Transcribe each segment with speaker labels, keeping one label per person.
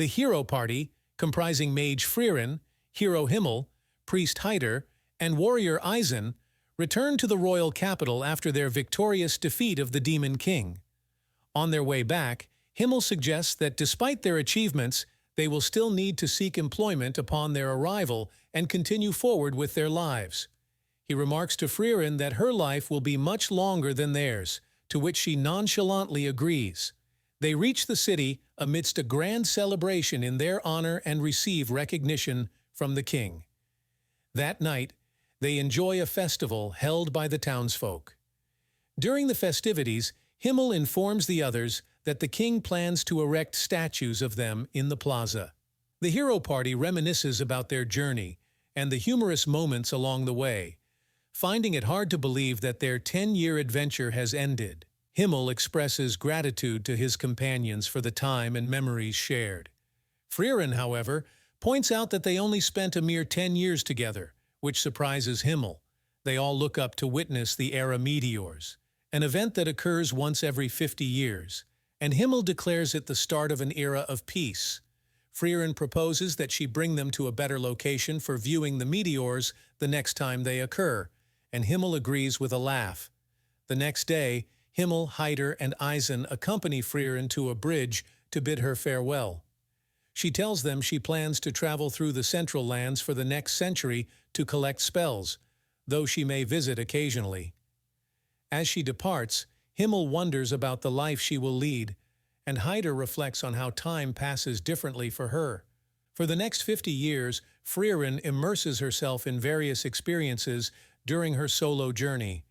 Speaker 1: The Hiro party, comprising Mage Frieren, Hero Himmel, Priest Hyder, and Warrior Eisen, return to the royal capital after their victorious defeat of the Demon King. On their way back, Himmel suggests that despite their achievements, they will still need to seek employment upon their arrival and continue forward with their lives. He remarks to Frieren that her life will be much longer than theirs, to which she nonchalantly agrees. They reach the city amidst a grand celebration in their honor and receive recognition from the king. That night, they enjoy a festival held by the townsfolk. During the festivities, Himmel informs the others that the king plans to erect statues of them in the plaza. The Hero party reminisces about their journey and the humorous moments along the way, finding it hard to believe that their 10-year adventure has ended. Himmel expresses gratitude to his companions for the time and memories shared. Frieren, however, points out that they only spent a mere 10 years together, which surprises Himmel. They all look up to witness the era meteors, an event that occurs once every 50 years, and Himmel declares it the start of an era of peace. Frieren proposes that she bring them to a better location for viewing the meteors the next time they occur, and Himmel agrees with a laugh. The next day, Himmel, Hyder, and Eisen accompany Frieren to a bridge to bid her farewell. She tells them she plans to travel through the Central Lands for the next century to collect spells, though she may visit occasionally. As she departs, Himmel wonders about the life she will lead, and Hyder reflects on how time passes differently for her. For the next 50 years, Frieren immerses herself in various experiences during her solo journey.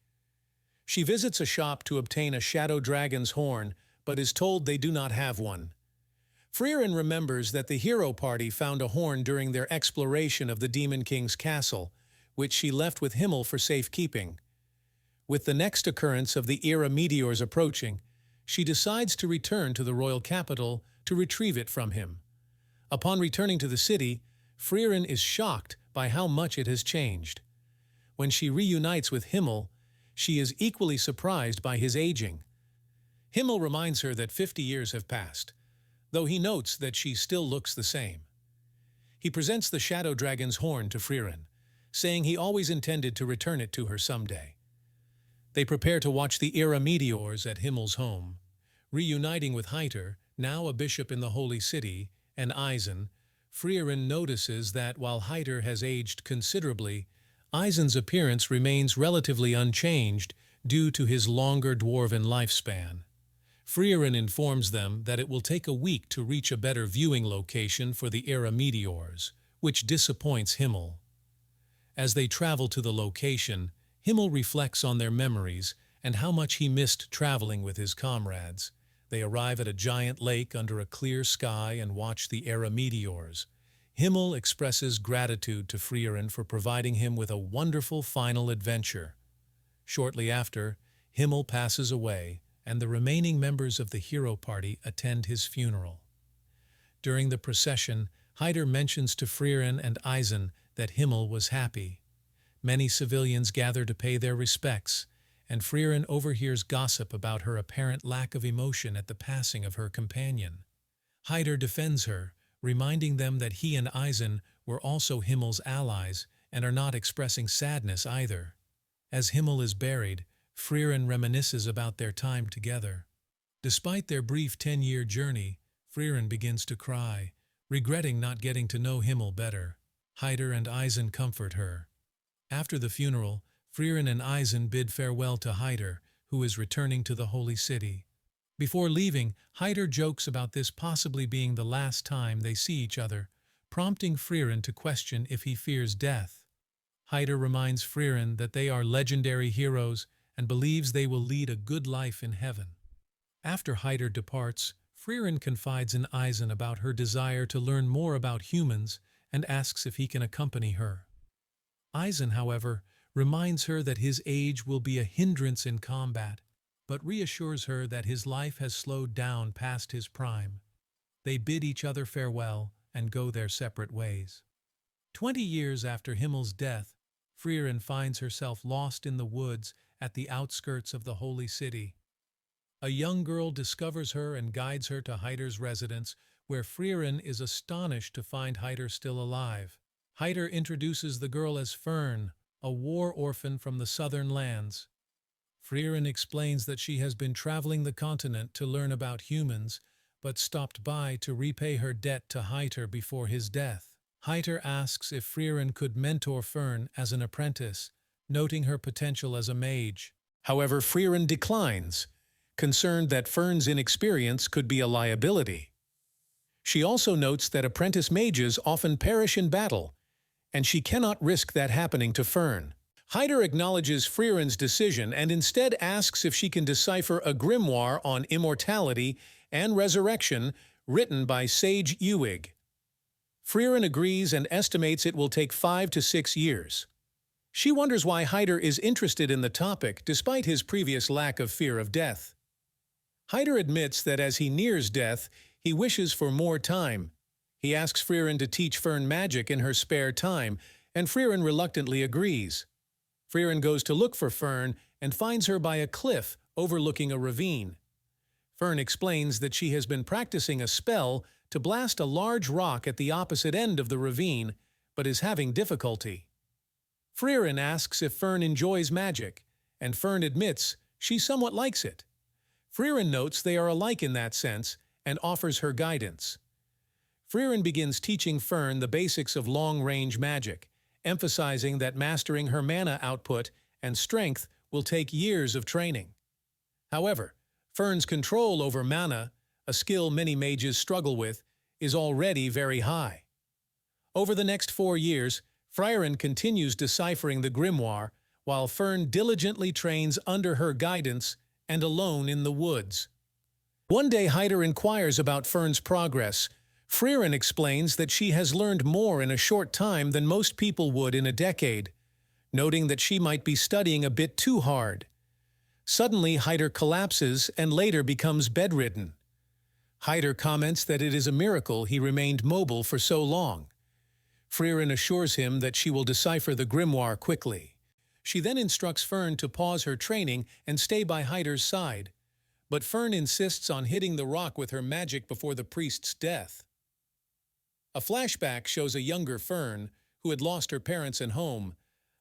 Speaker 1: She visits a shop to obtain a shadow dragon's horn, but is told they do not have one. Frieren remembers that the Hero party found a horn during their exploration of the Demon King's castle, which she left with Himmel for safekeeping. With the next occurrence of the era meteors approaching, she decides to return to the royal capital to retrieve it from him. Upon returning to the city, Frieren is shocked by how much it has changed. When she reunites with Himmel, she is equally surprised by his aging. Himmel reminds her that 50 years have passed, though he notes that she still looks the same. He presents the shadow dragon's horn to Frieren, saying he always intended to return it to her someday. They prepare to watch the era meteors at Himmel's home. Reuniting with Hyder, now a bishop in the Holy City, and Eisen, Frieren notices that while Hyder has aged considerably, Eisen's appearance remains relatively unchanged due to his longer dwarven lifespan. Frieren informs them that it will take a week to reach a better viewing location for the era meteors, which disappoints Himmel. As they travel to the location, Himmel reflects on their memories and how much he missed traveling with his comrades. They arrive at a giant lake under a clear sky and watch the era meteors. Himmel expresses gratitude to Frieren for providing him with a wonderful final adventure. Shortly after, Himmel passes away, and the remaining members of the Hero party attend his funeral. During the procession, Hyder mentions to Frieren and Eisen that Himmel was happy. Many civilians gather to pay their respects, and Frieren overhears gossip about her apparent lack of emotion at the passing of her companion. Hyder defends her, reminding them that he and Eisen were also Himmel's allies and are not expressing sadness either. As Himmel is buried, Frieren reminisces about their time together. Despite their brief 10-year journey, Frieren begins to cry, regretting not getting to know Himmel better. Hyder and Eisen comfort her. After the funeral, Frieren and Eisen bid farewell to Hyder, who is returning to the Holy City. Before leaving, Hyder jokes about this possibly being the last time they see each other, prompting Frieren to question if he fears death. Hyder reminds Frieren that they are legendary heroes and believes they will lead a good life in heaven. After Hyder departs, Frieren confides in Eisen about her desire to learn more about humans and asks if he can accompany her. Eisen, however, reminds her that his age will be a hindrance in combat, but reassures her that his life has slowed down past his prime. They bid each other farewell and go their separate ways. 20 years after Himmel's death, Frieren finds herself lost in the woods at the outskirts of the Holy City. A young girl discovers her and guides her to Hyder's residence, where Frieren is astonished to find Hiro still alive. Hiro introduces the girl as Fern, a war orphan from the southern lands. Frieren explains that she has been traveling the continent to learn about humans, but stopped by to repay her debt to Hiro before his death. Hiro asks if Frieren could mentor Fern as an apprentice, noting her potential as a mage. However, Frieren declines, concerned that Fern's inexperience could be a liability. She also notes that apprentice mages often perish in battle, and she cannot risk that happening to Fern. Hiro acknowledges Frieren's decision and instead asks if she can decipher a grimoire on immortality and resurrection written by Sage Ewig. Frieren agrees and estimates it will take 5 to 6 years. She wonders why Hiro is interested in the topic despite his previous lack of fear of death. Hiro admits that as he nears death, he wishes for more time. He asks Frieren to teach Fern magic in her spare time, and Frieren reluctantly agrees. Frieren goes to look for Fern and finds her by a cliff overlooking a ravine. Fern explains that she has been practicing a spell to blast a large rock at the opposite end of the ravine, but is having difficulty. Frieren asks if Fern enjoys magic, and Fern admits she somewhat likes it. Frieren notes they are alike in that sense and offers her guidance. Frieren begins teaching Fern the basics of long-range magic, emphasizing that mastering her mana output and strength will take years of training. However, Fern's control over mana, a skill many mages struggle with, is already very high. Over the next 4 years, Frieren continues deciphering the grimoire, while Fern diligently trains under her guidance and alone in the woods. One day Hiro inquires about Fern's progress. Frieren explains that she has learned more in a short time than most people would in a decade, noting that she might be studying a bit too hard. Suddenly, Hiro collapses and later becomes bedridden. Hiro comments that it is a miracle he remained mobile for so long. Frieren assures him that she will decipher the grimoire quickly. She then instructs Fern to pause her training and stay by Hiro's side, but Fern insists on hitting the rock with her magic before the priest's death. A flashback shows a younger Fern, who had lost her parents and home,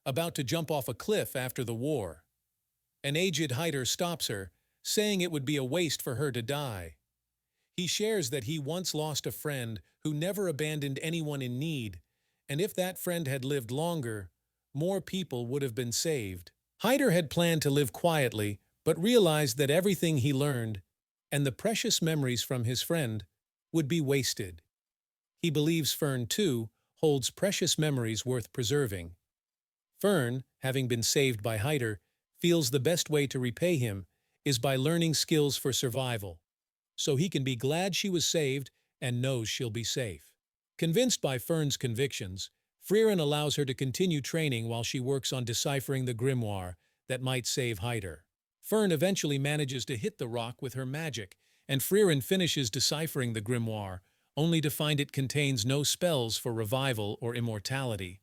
Speaker 1: about to jump off a cliff after the war. An aged Hiro stops her, saying it would be a waste for her to die. He shares that he once lost a friend who never abandoned anyone in need, and if that friend had lived longer, more people would have been saved. Hiro had planned to live quietly, but realized that everything he learned, and the precious memories from his friend, would be wasted. He believes Fern, too, holds precious memories worth preserving. Fern, having been saved by Hiro, feels the best way to repay him is by learning skills for survival, so he can be glad she was saved and knows she'll be safe. Convinced by Fern's convictions, Frieren allows her to continue training while she works on deciphering the grimoire that might save Hiro. Fern eventually manages to hit the rock with her magic, and Frieren finishes deciphering the grimoire, only to find it contains no spells for revival or immortality.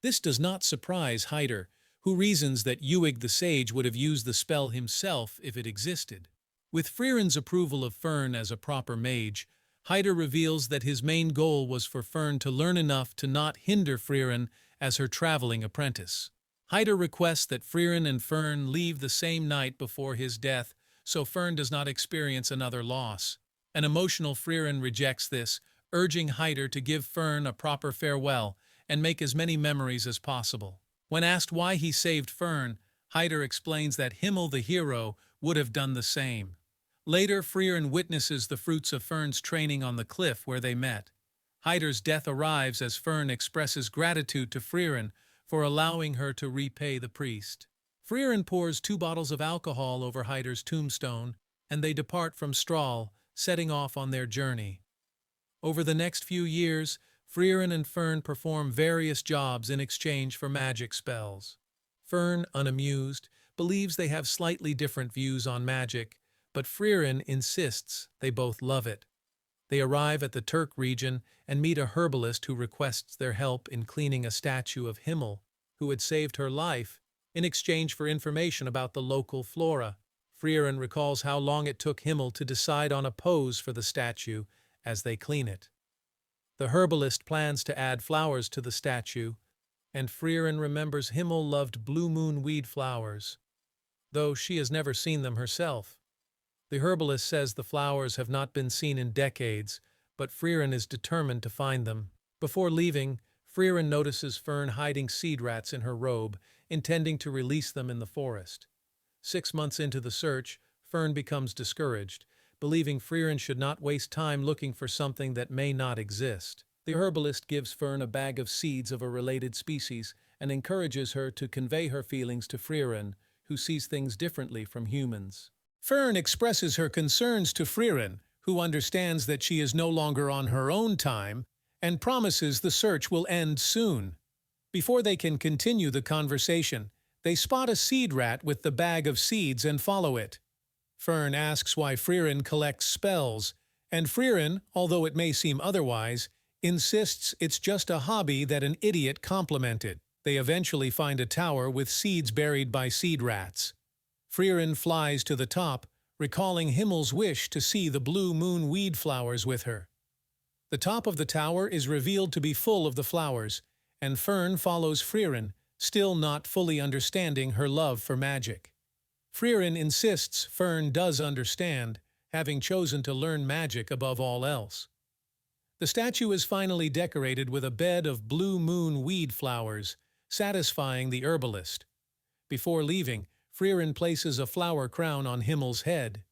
Speaker 1: This does not surprise Hiro, who reasons that Ewig the Sage would have used the spell himself if it existed. With Frieren's approval of Fern as a proper mage, Hiro reveals that his main goal was for Fern to learn enough to not hinder Frieren as her traveling apprentice. Hiro requests that Frieren and Fern leave the same night before his death so Fern does not experience another loss. An emotional Frieren rejects this, urging Hiro to give Fern a proper farewell and make as many memories as possible. When asked why he saved Fern, Hiro explains that Himmel the hero would have done the same. Later, Frieren witnesses the fruits of Fern's training on the cliff where they met. Hiro's death arrives as Fern expresses gratitude to Frieren for allowing her to repay the priest. Frieren pours 2 bottles of alcohol over Hiro's tombstone, and they depart from Strahl, setting off on their journey. Over the next few years, Frieren and Fern perform various jobs in exchange for magic spells. Fern, unamused, believes they have slightly different views on magic, but Frieren insists they both love it. They arrive at the Turk region and meet a herbalist who requests their help in cleaning a statue of Himmel, who had saved her life, in exchange for information about the local flora. Frieren recalls how long it took Himmel to decide on a pose for the statue, as they clean it. The herbalist plans to add flowers to the statue, and Frieren remembers Himmel loved blue moon weed flowers, though she has never seen them herself. The herbalist says the flowers have not been seen in decades, but Frieren is determined to find them. Before leaving, Frieren notices Fern hiding seed rats in her robe, intending to release them in the forest. 6 months into the search, Fern becomes discouraged, believing Frieren should not waste time looking for something that may not exist. The herbalist gives Fern a bag of seeds of a related species and encourages her to convey her feelings to Frieren, who sees things differently from humans. Fern expresses her concerns to Frieren, who understands that she is no longer on her own time and promises the search will end soon. Before they can continue the conversation, they spot a seed rat with the bag of seeds and follow it. Fern asks why Frieren collects spells, and Frieren, although it may seem otherwise, insists it's just a hobby that an idiot complimented. They eventually find a tower with seeds buried by seed rats. Frieren flies to the top, recalling Himmel's wish to see the blue moon weed flowers with her. The top of the tower is revealed to be full of the flowers, and Fern follows Frieren, still not fully understanding her love for magic. Frieren insists Fern does understand, having chosen to learn magic above all else. The statue is finally decorated with a bed of blue moon weed flowers, satisfying the herbalist. Before leaving, Frieren places a flower crown on Himmel's head.